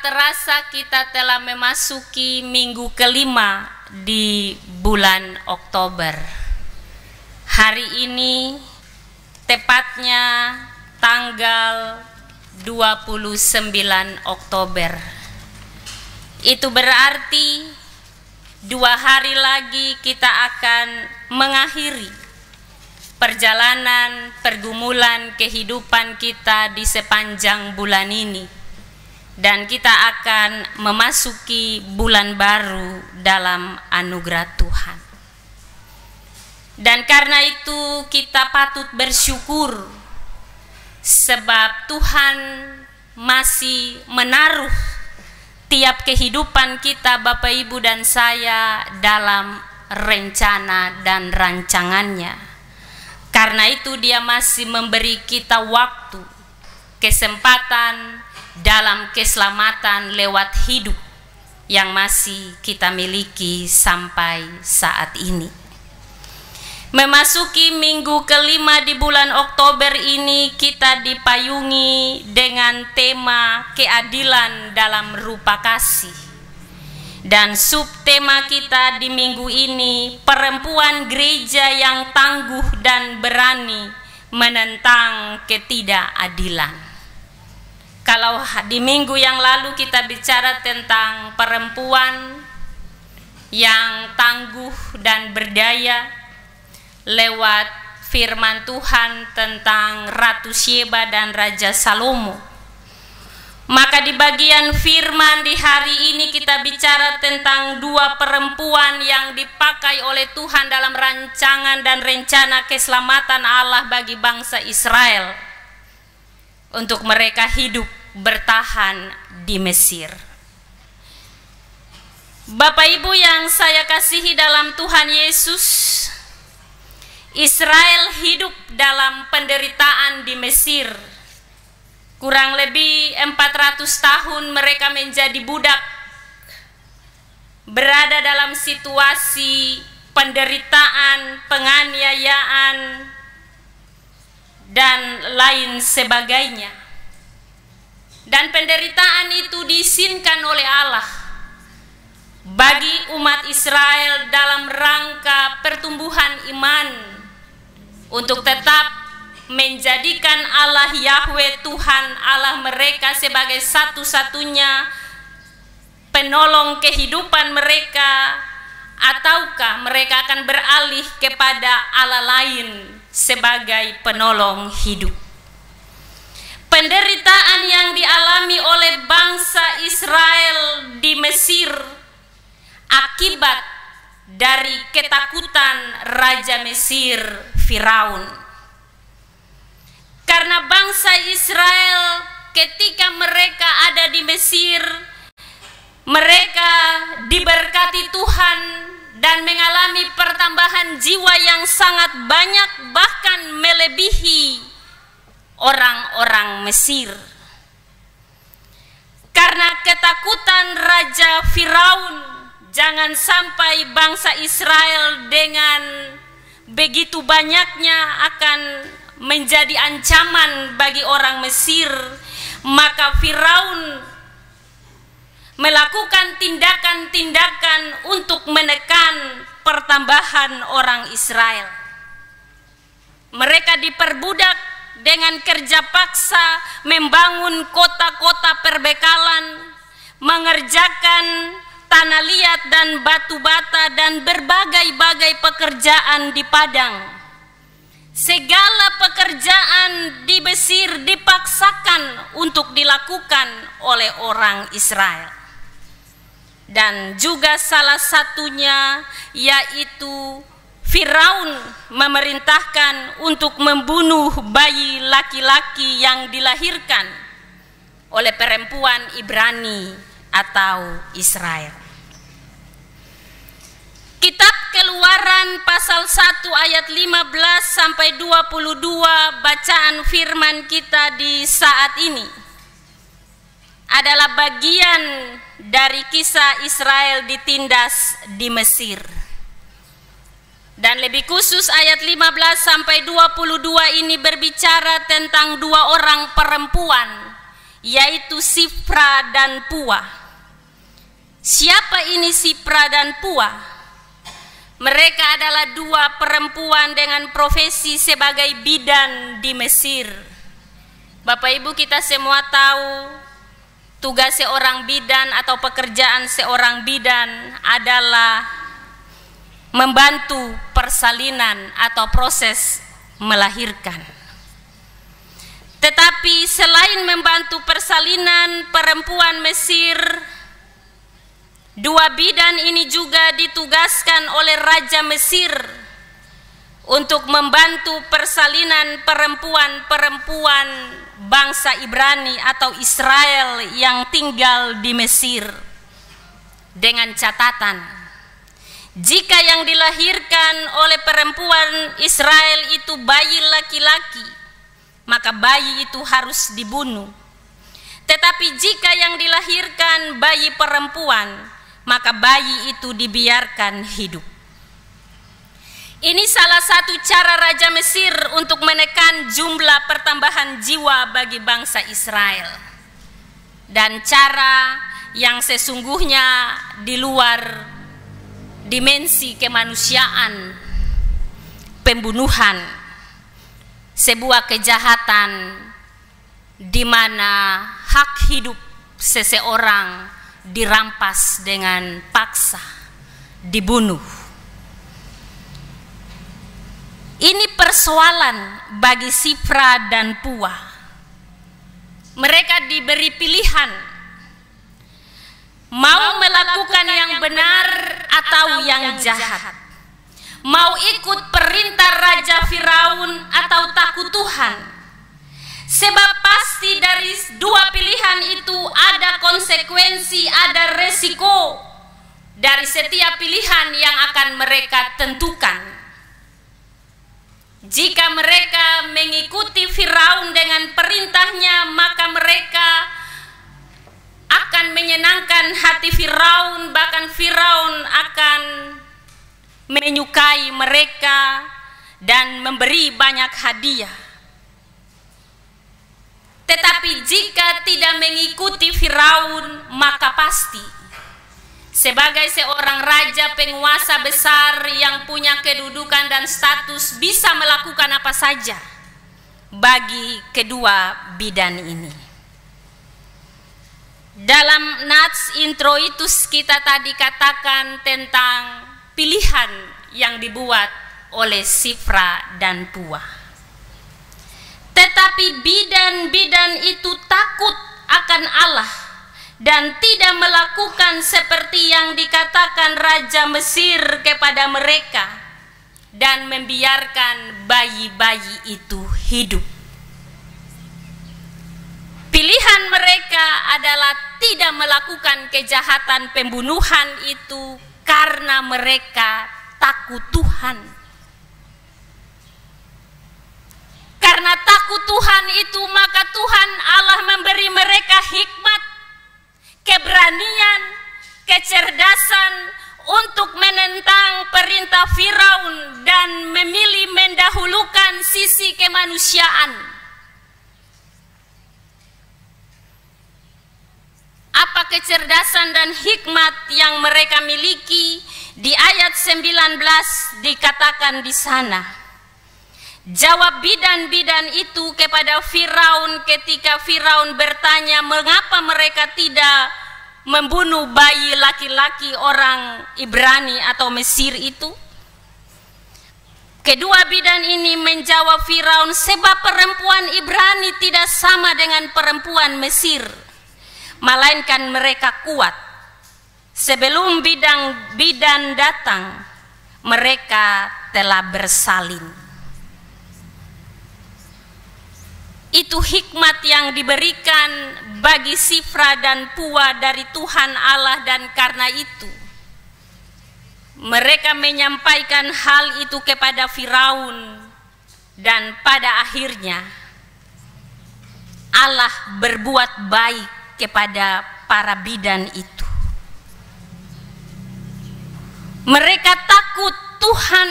terasa kita telah memasuki minggu kelima di bulan Oktober. Hari ini tepatnya tanggal 29 Oktober. Itu berarti 2 hari lagi kita akan mengakhiri perjalanan pergumulan kehidupan kita di sepanjang bulan ini. Dan kita akan memasuki bulan baru dalam anugerah Tuhan. Dan karena itu kita patut bersyukur sebab Tuhan masih menaruh tiap kehidupan kita, Bapak Ibu dan saya, dalam rencana dan rancangannya. Karena itu Dia masih memberi kita waktu, kesempatan dalam keselamatan lewat hidup yang masih kita miliki sampai saat ini. Memasuki minggu kelima di bulan Oktober ini, kita dipayungi dengan tema keadilan dalam rupa kasih. Dan subtema kita di minggu ini, perempuan gereja yang tangguh dan berani menentang ketidakadilan. Kalau di minggu yang lalu kita bicara tentang perempuan yang tangguh dan berdaya lewat firman Tuhan tentang Ratu Syeba dan Raja Salomo, maka di bagian firman di hari ini kita bicara tentang 2 perempuan yang dipakai oleh Tuhan dalam rancangan dan rencana keselamatan Allah bagi bangsa Israel untuk mereka hidup bertahan di Mesir. Bapak Ibu yang saya kasihi dalam Tuhan Yesus, Israel hidup dalam penderitaan di Mesir. Kurang lebih 400 tahun mereka menjadi budak, berada dalam situasi penderitaan, penganiayaan, dan lain sebagainya. Dan penderitaan itu diizinkan oleh Allah bagi umat Israel dalam rangka pertumbuhan iman untuk tetap menjadikan Allah Yahweh Tuhan Allah mereka sebagai satu-satunya penolong kehidupan mereka, ataukah mereka akan beralih kepada Allah lain sebagai penolong hidup. Penderitaan yang dialami oleh bangsa Israel di Mesir akibat dari ketakutan Raja Mesir Firaun. Karena bangsa Israel ketika mereka ada di Mesir, mereka diberkati Tuhan dan mengalami pertambahan jiwa yang sangat banyak, bahkan melebihi orang-orang Mesir. Karena ketakutan Raja Firaun, jangan sampai bangsa Israel dengan begitu banyaknya akan menjadi ancaman bagi orang Mesir, maka Firaun melakukan tindakan-tindakan untuk menekan pertambahan orang Israel. Mereka diperbudak dengan kerja paksa, membangun kota-kota perbekalan, mengerjakan tanah liat dan batu bata, dan berbagai-bagai pekerjaan di padang. Segala pekerjaan di Mesir dipaksakan untuk dilakukan oleh orang Israel. Dan juga salah satunya yaitu Firaun memerintahkan untuk membunuh bayi laki-laki yang dilahirkan oleh perempuan Ibrani atau Israel. Kitab Keluaran pasal 1 ayat 15 sampai 22 bacaan firman kita di saat ini adalah bagian dari kisah Israel ditindas di Mesir. Dan lebih khusus ayat 15 sampai 22 ini berbicara tentang 2 orang perempuan yaitu Sifra dan Pua. Siapa ini Sifra dan Pua? Mereka adalah dua perempuan dengan profesi sebagai bidan di Mesir. Bapak Ibu, kita semua tahu tugas seorang bidan atau pekerjaan seorang bidan adalah membantu persalinan atau proses melahirkan. Tetapi selain membantu persalinan perempuan Mesir, dua bidan ini juga ditugaskan oleh Raja Mesir untuk membantu persalinan perempuan-perempuan bangsa Ibrani atau Israel yang tinggal di Mesir, dengan catatan jika yang dilahirkan oleh perempuan Israel itu bayi laki-laki, maka bayi itu harus dibunuh. Tetapi jika yang dilahirkan bayi perempuan, maka bayi itu dibiarkan hidup. Ini salah satu cara Raja Mesir untuk menekan jumlah pertambahan jiwa bagi bangsa Israel, dan cara yang sesungguhnya di luar dimensi kemanusiaan, pembunuhan, sebuah kejahatan di mana hak hidup seseorang dirampas dengan paksa, dibunuh. Ini persoalan bagi Sifra dan Pua. Mereka diberi pilihan, mau melakukan yang benar atau yang jahat, mau ikut perintah Raja Firaun atau takut Tuhan. Sebab pasti dari dua pilihan itu ada konsekuensi, ada resiko dari setiap pilihan yang akan mereka tentukan. Jika mereka mengikuti Firaun dengan perintahnya, maka mereka akan menyenangkan hati Firaun, bahkan Firaun akan menyukai mereka dan memberi banyak hadiah. Tetapi jika tidak mengikuti Firaun, maka pasti sebagai seorang raja penguasa besar yang punya kedudukan dan status bisa melakukan apa saja bagi kedua bidan ini. Dalam nats intro itu kita tadi katakan tentang pilihan yang dibuat oleh Sifra dan Pua. Tetapi bidan-bidan itu takut akan Allah dan tidak melakukan seperti yang dikatakan Raja Mesir kepada mereka, dan membiarkan bayi-bayi itu hidup. Pilihan mereka adalah tidak melakukan kejahatan pembunuhan itu karena mereka takut Tuhan. Karena takut Tuhan itu, maka Tuhan Allah memberi mereka hikmat, keberanian, kecerdasan untuk menentang perintah Firaun dan memilih mendahulukan sisi kemanusiaan. Apa kecerdasan dan hikmat yang mereka miliki? Di ayat 19 dikatakan di sana, jawab bidan-bidan itu kepada Firaun ketika Firaun bertanya mengapa mereka tidak membunuh bayi laki-laki orang Ibrani atau Mesir itu. Kedua bidan ini menjawab Firaun, sebab perempuan Ibrani tidak sama dengan perempuan Mesir, melainkan mereka kuat. Sebelum bidan datang, mereka telah bersalin. Itu hikmat yang diberikan bagi Sifra dan Pua dari Tuhan Allah, dan karena itu mereka menyampaikan hal itu kepada Firaun, dan pada akhirnya Allah berbuat baik kepada para bidan itu. Mereka takut Tuhan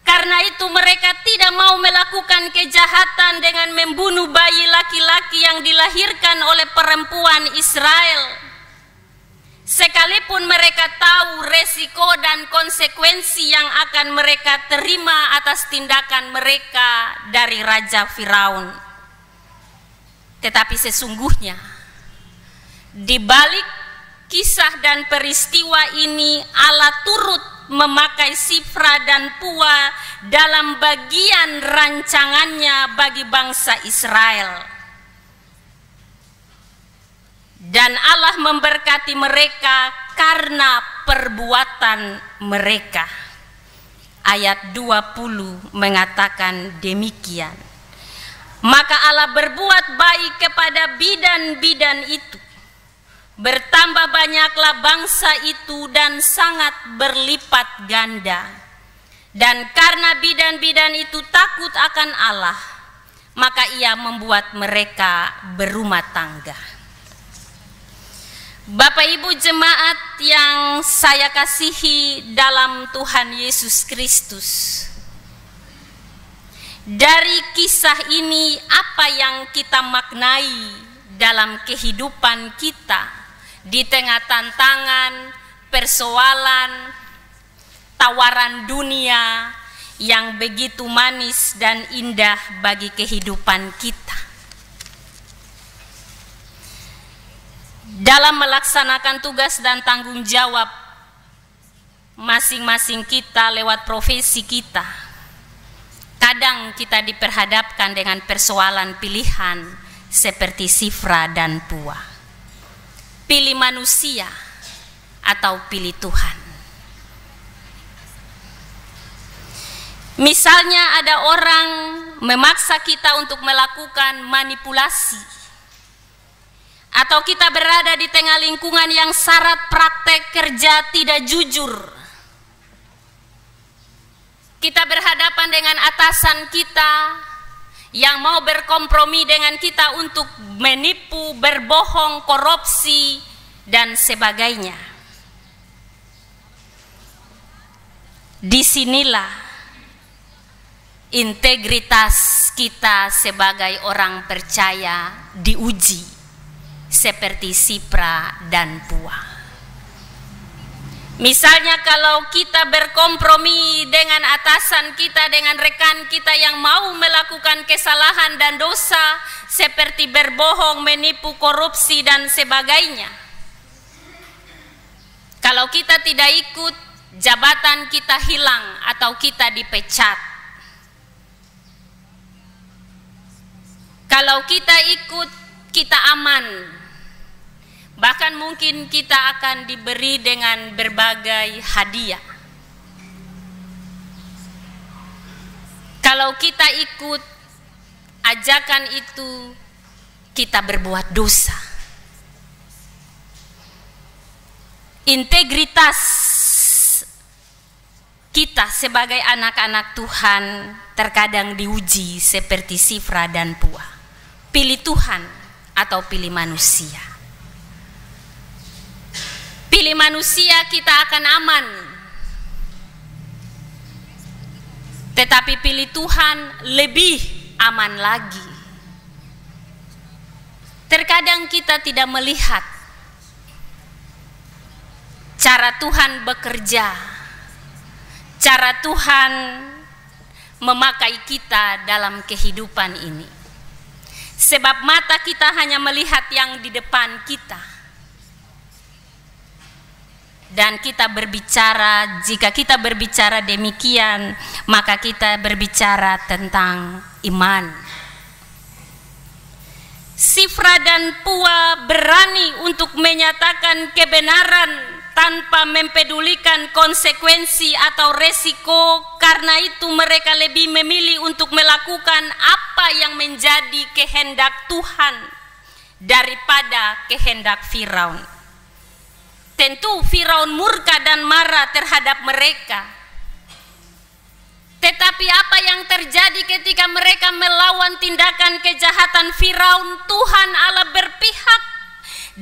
Karena itu mereka tidak mau melakukan kejahatan dengan membunuh bayi laki-laki yang dilahirkan oleh perempuan Israel. Sekalipun mereka tahu resiko dan konsekuensi yang akan mereka terima atas tindakan mereka dari Raja Firaun. Tetapi sesungguhnya di balik kisah dan peristiwa ini Allah turut memakai Sifra dan Pua dalam bagian rancangannya bagi bangsa Israel. Dan Allah memberkati mereka karena perbuatan mereka. Ayat 20 mengatakan demikian. Maka Allah berbuat baik kepada bidan-bidan itu. Bertambah banyaklah bangsa itu dan sangat berlipat ganda. Dan karena bidan-bidan itu takut akan Allah, maka ia membuat mereka berumah tangga. Bapak Ibu jemaat yang saya kasihi dalam Tuhan Yesus Kristus, dari kisah ini apa yang kita maknai dalam kehidupan kita di tengah tantangan, persoalan, tawaran dunia yang begitu manis dan indah bagi kehidupan kita? Dalam melaksanakan tugas dan tanggung jawab masing-masing kita lewat profesi kita, kadang kita diperhadapkan dengan persoalan pilihan seperti Sifra dan Pua. Pilih manusia atau pilih Tuhan. Misalnya ada orang memaksa kita untuk melakukan manipulasi, atau kita berada di tengah lingkungan yang syarat praktek kerja tidak jujur. Kita berhadapan dengan atasan kita yang mau berkompromi dengan kita untuk menipu, berbohong, korupsi, dan sebagainya. Disinilah integritas kita sebagai orang percaya diuji, seperti Sifra dan Pua. Misalnya kalau kita berkompromi dengan atasan kita, dengan rekan kita yang mau melakukan kesalahan dan dosa seperti berbohong, menipu, korupsi, dan sebagainya. Kalau kita tidak ikut, jabatan kita hilang atau kita dipecat. Kalau kita ikut, kita aman. Bahkan mungkin kita akan diberi dengan berbagai hadiah. Kalau kita ikut ajakan itu, kita berbuat dosa. Integritas kita sebagai anak-anak Tuhan terkadang diuji seperti Sifra dan Pua. Pilih Tuhan atau pilih manusia. Pilih manusia, kita akan aman. Tetapi pilih Tuhan lebih aman lagi. Terkadang kita tidak melihat cara Tuhan bekerja, cara Tuhan memakai kita dalam kehidupan ini. Sebab mata kita hanya melihat yang di depan kita. Dan kita berbicara, jika kita berbicara demikian, maka kita berbicara tentang iman. Sifra dan Pua berani untuk menyatakan kebenaran tanpa mempedulikan konsekuensi atau resiko. Karena itu mereka lebih memilih untuk melakukan apa yang menjadi kehendak Tuhan daripada kehendak Firaun. Tentu Firaun murka dan marah terhadap mereka. Tetapi apa yang terjadi ketika mereka melawan tindakan kejahatan Firaun? Tuhan Allah berpihak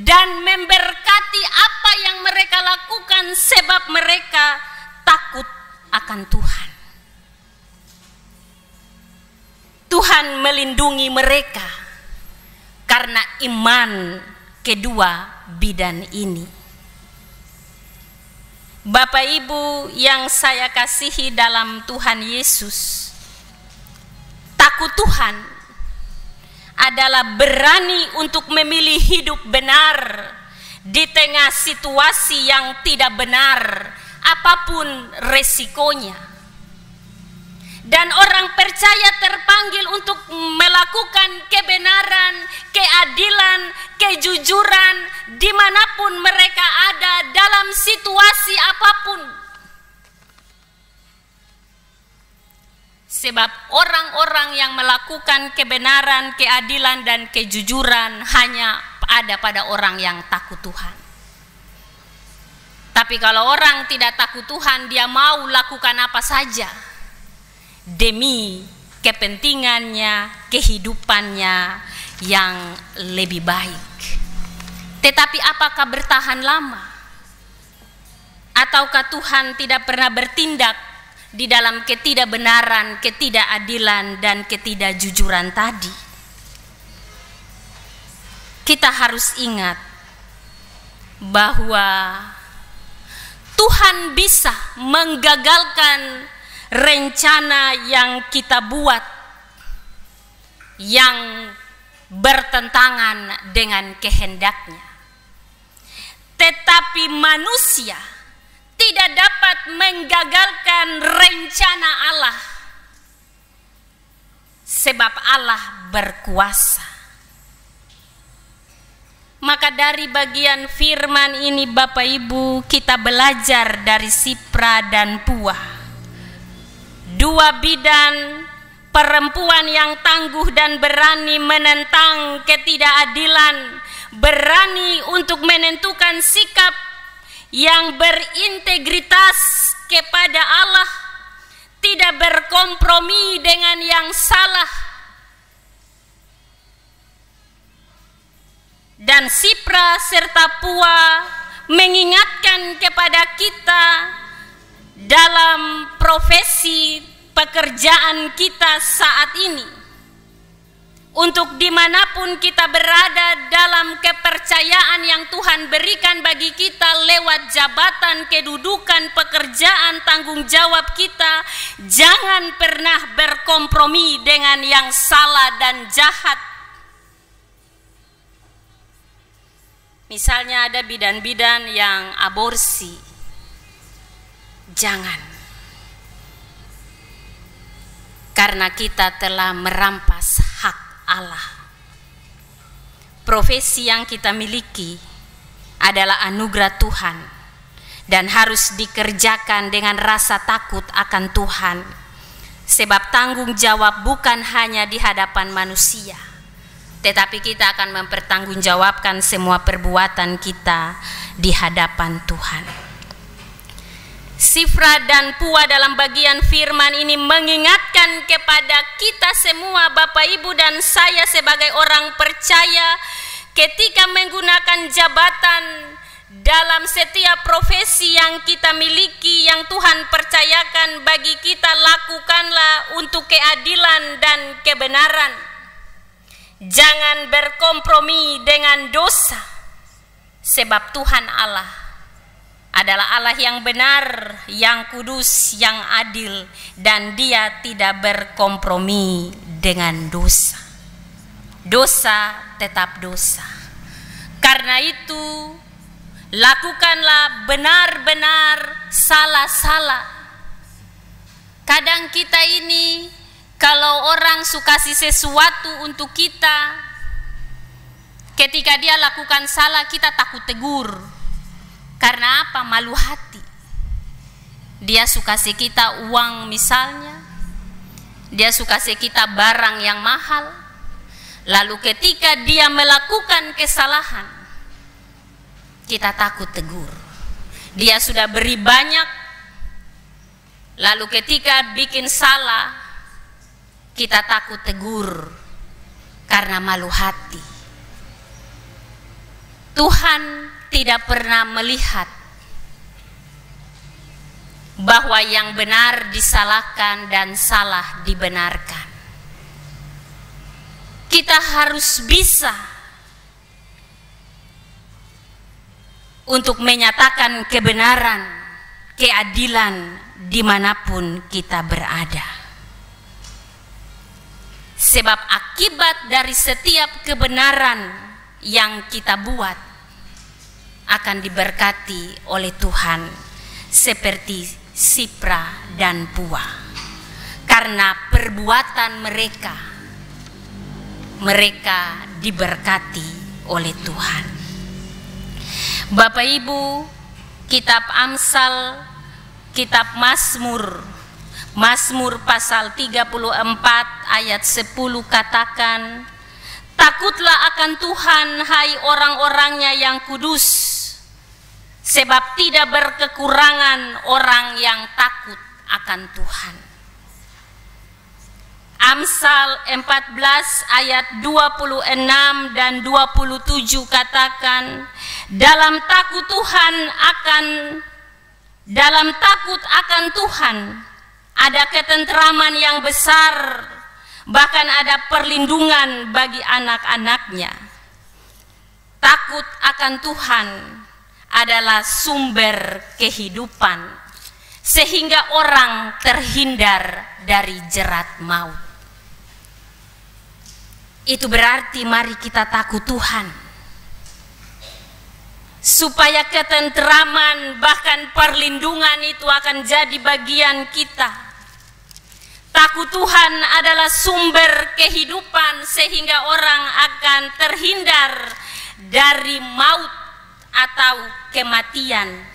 dan memberkati apa yang mereka lakukan sebab mereka takut akan Tuhan. Tuhan melindungi mereka karena iman kedua bidan ini. Bapak Ibu yang saya kasihi dalam Tuhan Yesus, takut Tuhan adalah berani untuk memilih hidup benar di tengah situasi yang tidak benar, apapun resikonya. Dan orang percaya terpanggil untuk melakukan kebenaran, keadilan, kejujuran dimanapun mereka ada dalam situasi apapun. Sebab orang-orang yang melakukan kebenaran, keadilan, dan kejujuran hanya ada pada orang yang takut Tuhan. Tapi kalau orang tidak takut Tuhan, dia mau lakukan apa saja demi kepentingannya, kehidupannya yang lebih baik. Tetapi apakah bertahan lama? Ataukah Tuhan tidak pernah bertindak di dalam ketidakbenaran, ketidakadilan, dan ketidakjujuran tadi? Kita harus ingat bahwa Tuhan bisa menggagalkan rencana yang kita buat yang bertentangan dengan kehendaknya. Tetapi manusia tidak dapat menggagalkan rencana Allah, sebab Allah berkuasa. Maka dari bagian firman ini Bapak Ibu, kita belajar dari Sipra dan Puah, dua bidan perempuan yang tangguh dan berani menentang ketidakadilan, berani untuk menentukan sikap yang berintegritas kepada Allah, tidak berkompromi dengan yang salah. Dan Sipra serta Puah mengingatkan kepada kita dalam profesi pekerjaan kita saat ini, untuk dimanapun kita berada dalam kepercayaan yang Tuhan berikan bagi kita lewat jabatan, kedudukan, pekerjaan, tanggung jawab kita, jangan pernah berkompromi dengan yang salah dan jahat. Misalnya ada bidan-bidan yang aborsi, jangan, karena kita telah merampas hak Allah. Profesi yang kita miliki adalah anugerah Tuhan dan harus dikerjakan dengan rasa takut akan Tuhan, sebab tanggung jawab bukan hanya di hadapan manusia, tetapi kita akan mempertanggungjawabkan semua perbuatan kita di hadapan Tuhan. Sipra dan Puah dalam bagian firman ini mengingatkan kepada kita semua, Bapak Ibu dan saya sebagai orang percaya, ketika menggunakan jabatan dalam setiap profesi yang kita miliki, yang Tuhan percayakan bagi kita, lakukanlah untuk keadilan dan kebenaran. Jangan berkompromi dengan dosa, sebab Tuhan Allah adalah Allah yang benar, yang kudus, yang adil, dan Dia tidak berkompromi dengan dosa. Dosa tetap dosa. Karena itu, lakukanlah benar-benar, salah-salah. Kadang kita ini, kalau orang suka kasih sesuatu untuk kita, ketika dia lakukan salah, kita takut tegur. Karena apa? Malu hati. Dia suka kasih kita uang misalnya, dia suka kasih kita barang yang mahal, lalu ketika dia melakukan kesalahan, kita takut tegur. Dia sudah beri banyak, lalu ketika bikin salah, kita takut tegur karena malu hati. Tuhan tidak pernah melihat bahwa yang benar disalahkan dan salah dibenarkan. kita harus bisa untuk menyatakan kebenaran, keadilan dimanapun kita berada. Sebab akibat dari setiap kebenaran yang kita buat akan diberkati oleh Tuhan seperti Sipra dan Pua, karena perbuatan mereka diberkati oleh Tuhan. Bapak Ibu, kitab Amsal, kitab Mazmur pasal 34 ayat 10 katakan, takutlah akan Tuhan hai orang-orangnya yang kudus, sebab tidak berkekurangan orang yang takut akan Tuhan. Amsal 14 ayat 26 dan 27 katakan, dalam takut akan Tuhan ada ketentraman yang besar, bahkan ada perlindungan bagi anak-anaknya. Takut akan Tuhan adalah sumber kehidupan, sehingga orang terhindar dari jerat maut. Itu berarti mari kita takut Tuhan, supaya ketentraman bahkan perlindungan itu akan jadi bagian kita. Takut Tuhan adalah sumber kehidupan, sehingga orang akan terhindar dari maut atau kematian.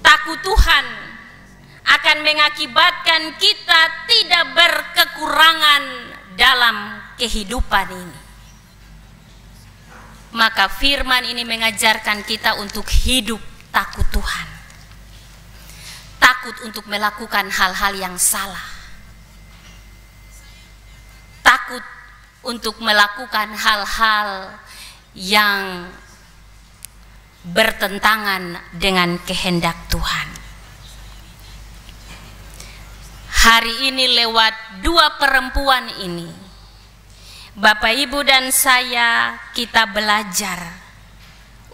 Takut Tuhan akan mengakibatkan kita tidak berkekurangan dalam kehidupan ini. Maka firman ini mengajarkan kita untuk hidup takut Tuhan. Takut untuk melakukan hal-hal yang salah. Takut untuk melakukan hal-hal yang bertentangan dengan kehendak Tuhan. Hari ini lewat dua perempuan ini, Bapak Ibu dan saya, kita belajar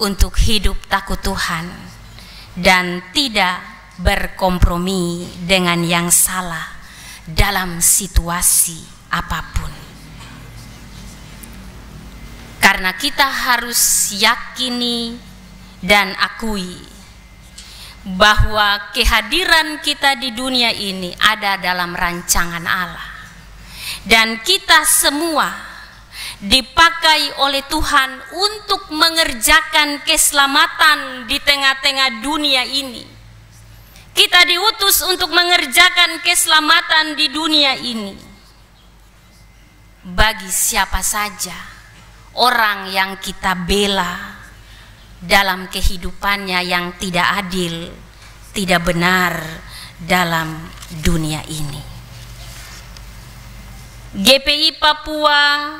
untuk hidup takut Tuhan dan tidak berkompromi dengan yang salah dalam situasi apapun. Karena kita harus yakini dan akui bahwa kehadiran kita di dunia ini ada dalam rancangan Allah, dan kita semua dipakai oleh Tuhan untuk mengerjakan keselamatan di tengah-tengah dunia ini. Kita diutus untuk mengerjakan keselamatan di dunia ini. Bagi siapa saja orang yang kita bela dalam kehidupannya yang tidak adil, tidak benar dalam dunia ini. GPI Papua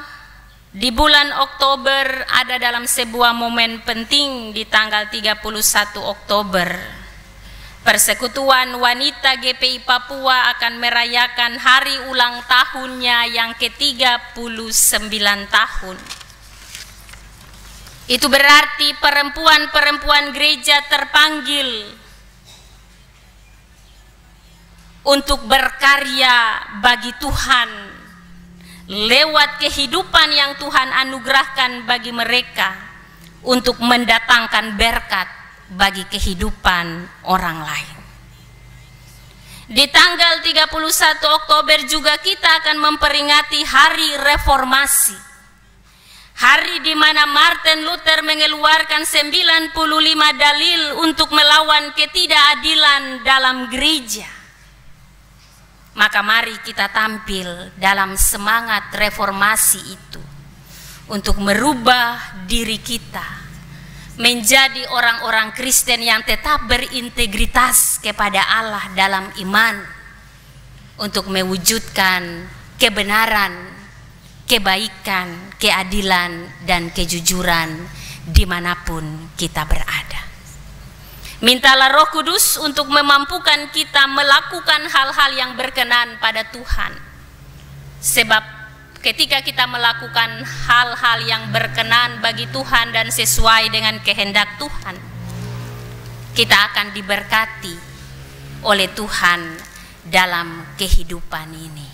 di bulan Oktober ada dalam sebuah momen penting di tanggal 31 Oktober. Persekutuan Wanita GPI Papua akan merayakan hari ulang tahunnya yang ke-39 tahun. Itu berarti perempuan-perempuan gereja terpanggil untuk berkarya bagi Tuhan lewat kehidupan yang Tuhan anugerahkan bagi mereka untuk mendatangkan berkat bagi kehidupan orang lain. Di tanggal 31 Oktober juga kita akan memperingati Hari Reformasi. Hari di mana Martin Luther mengeluarkan 95 dalil untuk melawan ketidakadilan dalam gereja. Maka mari kita tampil dalam semangat reformasi itu untuk merubah diri kita menjadi orang-orang Kristen yang tetap berintegritas kepada Allah dalam iman, untuk mewujudkan kebenaran, kebaikan, keadilan, dan kejujuran dimanapun kita berada. Mintalah Roh Kudus untuk memampukan kita melakukan hal-hal yang berkenan pada Tuhan, Sebab ketika kita melakukan hal-hal yang berkenan bagi Tuhan dan sesuai dengan kehendak Tuhan, kita akan diberkati oleh Tuhan dalam kehidupan ini.